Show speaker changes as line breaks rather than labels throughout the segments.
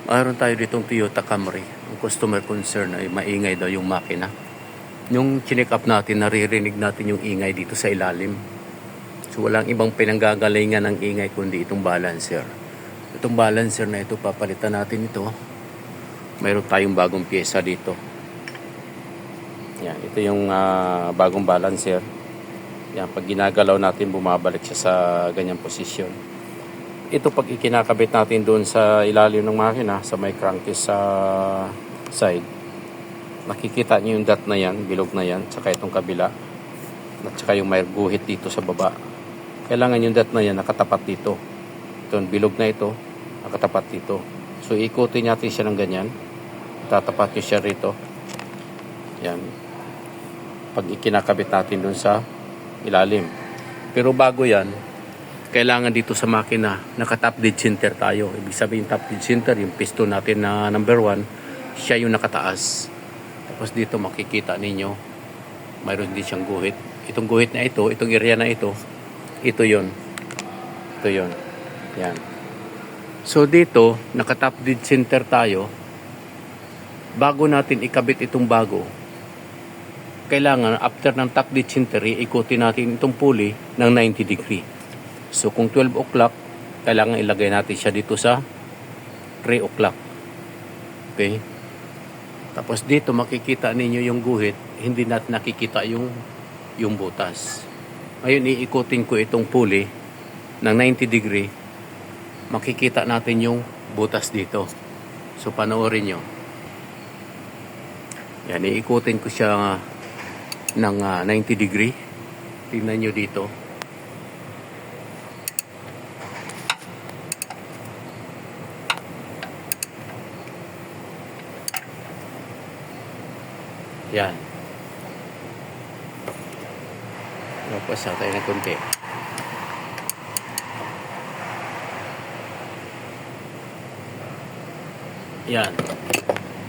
Mayroon tayo ditong Toyota Camry. Ang customer concern ay maingay daw yung makina. Yung chinek up natin, naririnig natin yung ingay dito sa ilalim. So walang ibang pinanggagalingan ng ingay kundi itong balancer. Itong balancer na ito, papalitan natin ito. Mayroon tayong bagong pyesa dito. Yan, ito yung bagong balancer. Yan, pag ginagalaw natin, bumabalik siya sa ganyang posisyon. Ito pag ikinakabit natin doon sa ilalim ng makina, sa may crankcase sa side, nakikita nyo yung dot na yan, bilog na yan, tsaka itong kabila, at tsaka yung may guhit dito sa baba. Kailangan yung dot na yan nakatapat dito. Itong bilog na ito, nakatapat dito. So ikutin natin siya ng ganyan, tatapat nyo siya rito. Yan, pag ikinakabit natin doon sa ilalim. Pero bago yan, kailangan dito sa makina, naka-top dead center tayo. Ibig sabihin top dead center, yung piston natin na number 1, siya yung nakataas. Tapos dito makikita ninyo, mayroon din siyang guhit. Itong guhit na ito, itong area na ito yon. Ito yon. Yan. So dito, naka-top dead center tayo. Bago natin ikabit itong bago, kailangan after ng top dead center, ikutin natin itong pulley ng 90 degree. So kung 12 o'clock, kailangan ilagay natin siya dito sa 3 o'clock. Okay? Tapos dito makikita ninyo yung guhit, hindi natin nakikita yung butas. Ngayon iikutin ko itong pulley ng 90 degree, makikita natin yung butas dito. So panoorin nyo. Yan, iikutin ko siya ng 90 degree. Tingnan nyo dito. Yan. Napasa tayo ng konti. Yan.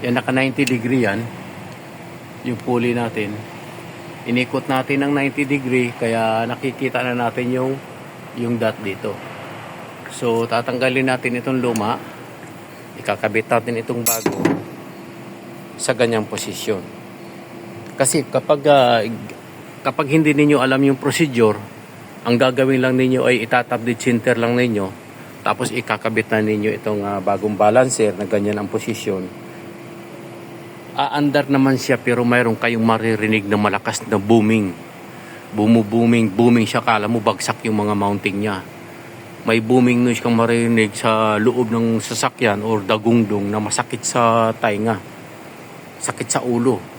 Yan, naka 90 degree yan. Yung pulley natin. Inikot natin ng 90 degree, kaya nakikita na natin yung dot dito. So, tatanggalin natin itong luma. Ikakabit natin itong bago sa ganyang posisyon. Kasi kapag hindi ninyo alam yung procedure, ang gagawin lang ninyo ay itatap dead center lang ninyo, tapos ikakabit na ninyo itong bagong balancer na ganyan ang posisyon. Aandar naman siya, pero mayroon kayong maririnig na malakas na booming. Booming siya, kala mo bagsak yung mga mounting niya. May booming noise kang maririnig sa loob ng sasakyan or dagundong na masakit sa tainga, sakit sa ulo.